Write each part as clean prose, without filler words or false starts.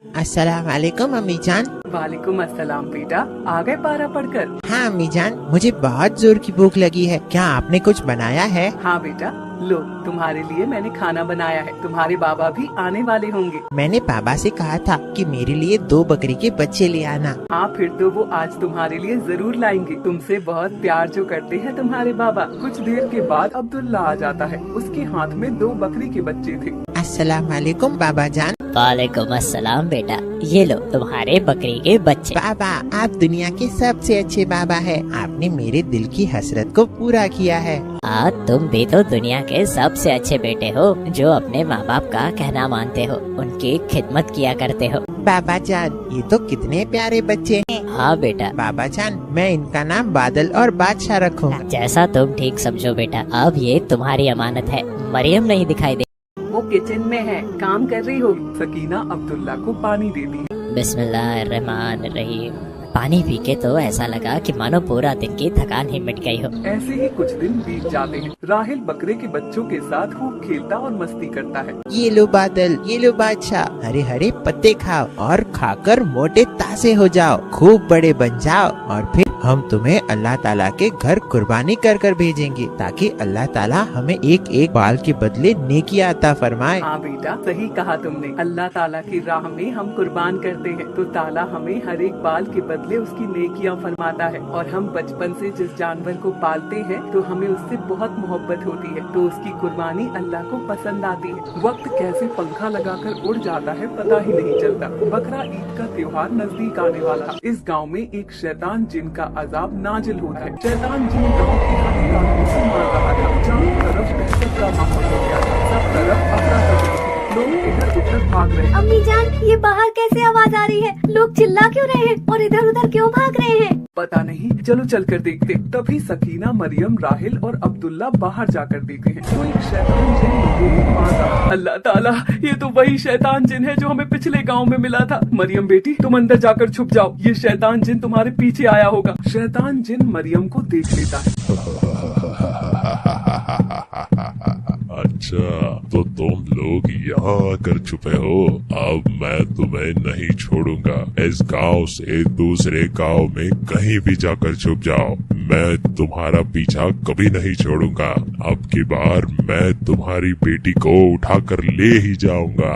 अस्सलाम वालेकुम अम्मी जान। वालेकुम अस्सलाम बेटा, आ गए पारा पढ़कर? हाँ अम्मी जान, मुझे बहुत जोर की भूख लगी है। क्या आपने कुछ बनाया है? हाँ बेटा, लो तुम्हारे लिए मैंने खाना बनाया है। तुम्हारे बाबा भी आने वाले होंगे। मैंने पापा से कहा था कि मेरे लिए 2 बकरी के बच्चे ले आना। हाँ, फिर तो वो आज तुम्हारे लिए जरूर लाएंगे। तुमसे बहुत प्यार जो करते हैं तुम्हारे बाबा। कुछ देर के बाद अब्दुल्ला आ जाता है। उसके हाथ में 2 बकरी के बच्चे थे। अस्सलाम वालेकुम बाबा जान। वालेकुम अस्सलाम बेटा, ये लो तुम्हारे बकरी के बच्चे। बाबा, आप दुनिया के सबसे अच्छे बाबा हैं। आपने मेरे दिल की हसरत को पूरा किया है। तुम भी तो दुनिया के सबसे अच्छे बेटे हो, जो अपने माँ बाप का कहना मानते हो, उनकी खिदमत किया करते हो। बाबा जान, ये तो कितने प्यारे बच्चे हैं। हाँ बेटा, बाबा जान, मैं इनका नाम बादल और बादशाह रखूंगा। जैसा तुम ठीक समझो बेटा। अब ये तुम्हारी अमानत है। मरियम नहीं दिखाई दे? वो किचन में है, काम कर रही होगी। सकीना अब्दुल्ला को पानी देती है। बिस्मिल्लाहिर्रहमानिर्रहीम। पानी पी के तो ऐसा लगा कि मानो पूरा दिन की थकान ही मिट गई हो। ऐसे ही कुछ दिन बीत जाते हैं। राहिल बकरे के बच्चों के साथ खूब खेलता और मस्ती करता है। ये लो बादल, ये लो बादशाह, हरे हरे पत्ते खाओ और खाकर मोटे ताजे हो जाओ, खूब बड़े बन जाओ, और फिर हम तुम्हें अल्लाह ताला के घर कुर्बानी कर कर भेजेंगे, ताकि अल्लाह ताला हमें एक एक बाल के बदले नेकियां अता फरमाए। हाँ बेटा, सही कहा तुमने। अल्लाह ताला की राह में हम कुर्बान करते हैं तो ताला हमें हर एक बाल के बदले उसकी नेकियां फरमाता है। और हम बचपन से जिस जानवर को पालते हैं तो हमें उससे बहुत मोहब्बत होती है, तो उसकी कुर्बानी अल्लाह को पसंद आती है। वक्त कैसे पंखा लगाकर उड़ जाता है पता ही नहीं चलता। बकरा ईद का त्योहार नजदीक आने वाला था। इस गाँव में एक शैतान जिन का अजाब नाजिल होता है। शैतान जिन गाँव की हर गाँव से मार रहा था। चारों तरफ दहशत का माहौल हो गया था। सब तरफ अफरा-तफरी थी। लोग इधर उधर भाग रहे हैं। अम्मी जान, ये बाहर कैसे आवाज आ रही है? लोग चिल्ला क्यों रहे हैं और इधर उधर क्यों भाग रहे हैं? पता नहीं, चलो चल कर देखते। तभी सकीना, मरियम, राहिल और अब्दुल्ला बाहर जाकर देखते हैं तो एक शैतान जिन लोगों को पास आ। अल्लाह ताला, ये तो वही शैतान जिन है जो हमें पिछले गांव में मिला था। मरियम बेटी, तुम अंदर जाकर छुप जाओ, ये शैतान जिन तुम्हारे पीछे आया होगा। शैतान जिन मरियम को देख लेता है। अच्छा, तो तुम लोग यहाँ आकर छुपे हो। अब मैं तुम्हें नहीं छोड़ूंगा। इस गांव से दूसरे गांव में कहीं भी जाकर छुप जाओ, मैं तुम्हारा पीछा कभी नहीं छोड़ूंगा। अब की बार मैं तुम्हारी बेटी को उठाकर ले ही जाऊंगा।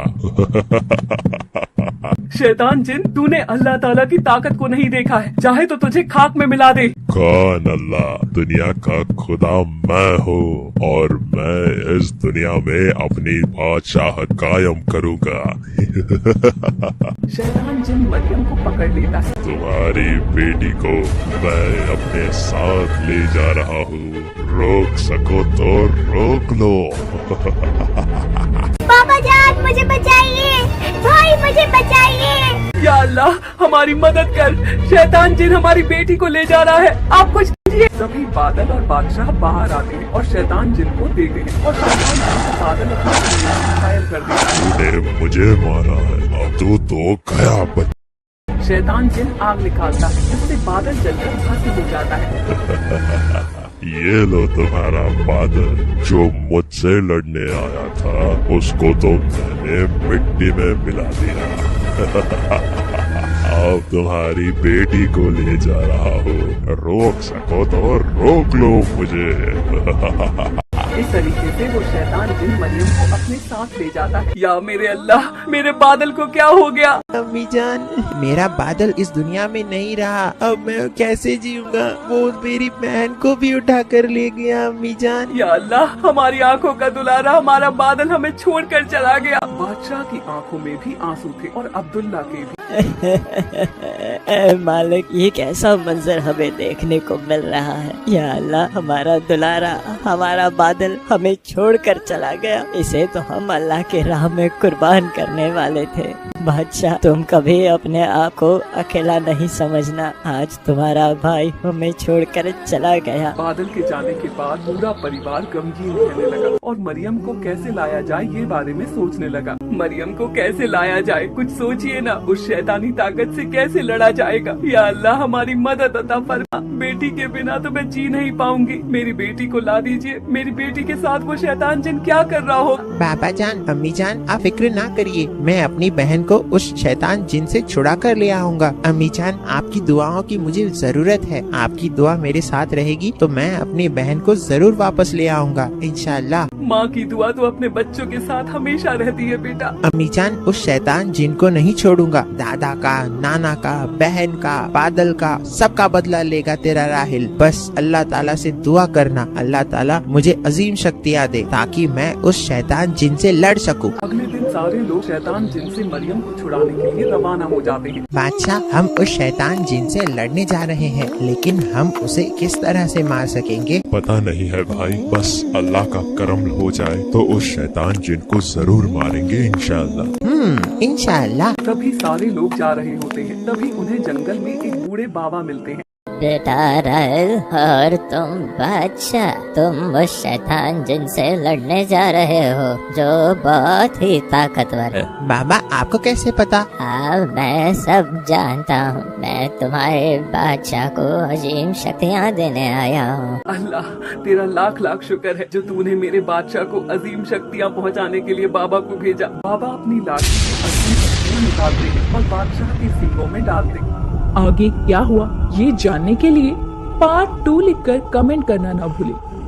शैतान जिन, तूने अल्लाह ताला की ताकत को नहीं देखा है, चाहे तो तुझे खाक में मिला दे। कौन अल्लाह? दुनिया का खुदा मैं हूँ और मैं इस दुनिया में अपनी बादशाहत कायम करूँगा। शैतान जिन मरियम को पकड़ लेता है। तुम्हारी बेटी को मैं अपने साथ ले जा रहा हूँ, रोक सको तो रोक लो। पापा जान, मुझे बचाइए, भाई मुझे बचाइए। या अल्लाह, हमारी मदद कर। शैतान जिन हमारी बेटी को ले जा रहा है, आप कुछ कीजिए। सभी बादल और बादशाह बाहर आते हैं और शैतान जिन को देते हैं और शैतान जिन को बादल अपनी घायल कर देता है। तूने मुझे मारा है, अब तो गया। शैतान जिन आग निकालता है, जिससे बादल जलकर भस्म हो जाता है। ये लो तुम्हारा बादल, जो मुझसे लड़ने आया था उसको तो मैंने मिट्टी में मिला दिया। अब तुम्हारी बेटी को ले जा रहा हूँ, रोक सको तो रोक लो मुझे। इस तरीके से वो शैतान जिन मरियम को अपने साथ ले जाता है। या मेरे अल्लाह, मेरे बादल को क्या हो गया? अम्मी जान, मेरा बादल इस दुनिया में नहीं रहा, अब मैं कैसे जीऊंगा? वो मेरी बहन को भी उठा कर ले गया अम्मी जान। या अल्लाह, हमारी आंखों का दुलारा हमारा बादल हमें छोड़कर चला गया। बादशाह की आंखों में भी आंसू थे और अब्दुल्ला के भी। मालिक, ये कैसा मंजर हमें देखने को मिल रहा है। या अल्लाह, हमारा दुलारा, हमारा बादल हमें छोड़कर चला गया। इसे तो हम अल्लाह के राह में कुर्बान करने वाले थे। बादशाह, तुम कभी अपने आप को अकेला नहीं समझना। आज तुम्हारा भाई हमें छोड़कर चला गया। बादल के जाने के बाद पूरा परिवार गमगीन रहने लगा और मरियम को कैसे लाया जाए ये बारे में सोचने लगा। मरियम को कैसे लाया जाए, कुछ सोचिए ना। उस शैतानी ताकत से कैसे लड़ा जाएगा। या अल्लाह हमारी मदद अता फरमा। बेटी के बिना तो मैं जी नहीं पाऊंगी। मेरी बेटी को ला दीजिए। मेरी बेटी के साथ वो शैतान जिन क्या कर रहा हो। बाबा जान, अम्मी जान, आप फिक्र ना करिए, मैं अपनी बहन को उस शैतान जिन से छुड़ा कर ले आऊंगा। अम्मी जान, आपकी दुआओं की मुझे जरूरत है। आपकी दुआ मेरे साथ रहेगी तो मैं अपनी बहन को जरूर वापस ले आऊंगा इंशाअल्लाह। माँ की दुआ तो अपने बच्चों के साथ हमेशा रहती है बेटा। अम्मी जान, उस शैतान जिन को नहीं छोड़ूंगा। दादा का, नाना का, बहन का, बादल का, सबका बदला लेगा तेरा राहिल। बस अल्लाह ताला से दुआ करना, अल्लाह ताला मुझे अजीम शक्तियाँ दे ताकि मैं उस शैतान जिन से लड़ सकूं। अगले दिन सारे लोग शैतान जिन से मरियम को छुड़ाने के लिए रवाना हो जाते हैं। बादशाह, हम उस शैतान जिन से लड़ने जा रहे हैं, लेकिन हम उसे किस तरह से मार सकेंगे? पता नहीं है भाई, बस अल्लाह का करम हो जाए तो उस शैतान जिन को जरूर मारेंगे इंशाअल्लाह। इंशाअल्लाह। तभी सारे लोग जा रहे होते हैं। तभी उन्हें जंगल में एक बूढ़े बाबा मिलते हैं। बेटा राहिल और तुम बादशाह, तुम उस शैतान जिनसे लड़ने जा रहे हो जो बहुत ही ताकतवर है। बाबा, आपको कैसे पता? हाँ, मैं सब जानता हूँ। मैं तुम्हारे बादशाह को अजीम शक्तियाँ देने आया हूँ। अल्लाह तेरा लाख लाख शुक्र है जो तूने मेरे बादशाह को अजीम शक्तियाँ पहुँचाने के लिए बाबा को भेजा। बाबा अपनी लाठी से अजीम शक्तियाँ निकालते हैं और बादशाह के सींगों में डालते हैं। आगे क्या हुआ ये जानने के लिए पार्ट 2 लिखकर कमेंट करना ना भूलें।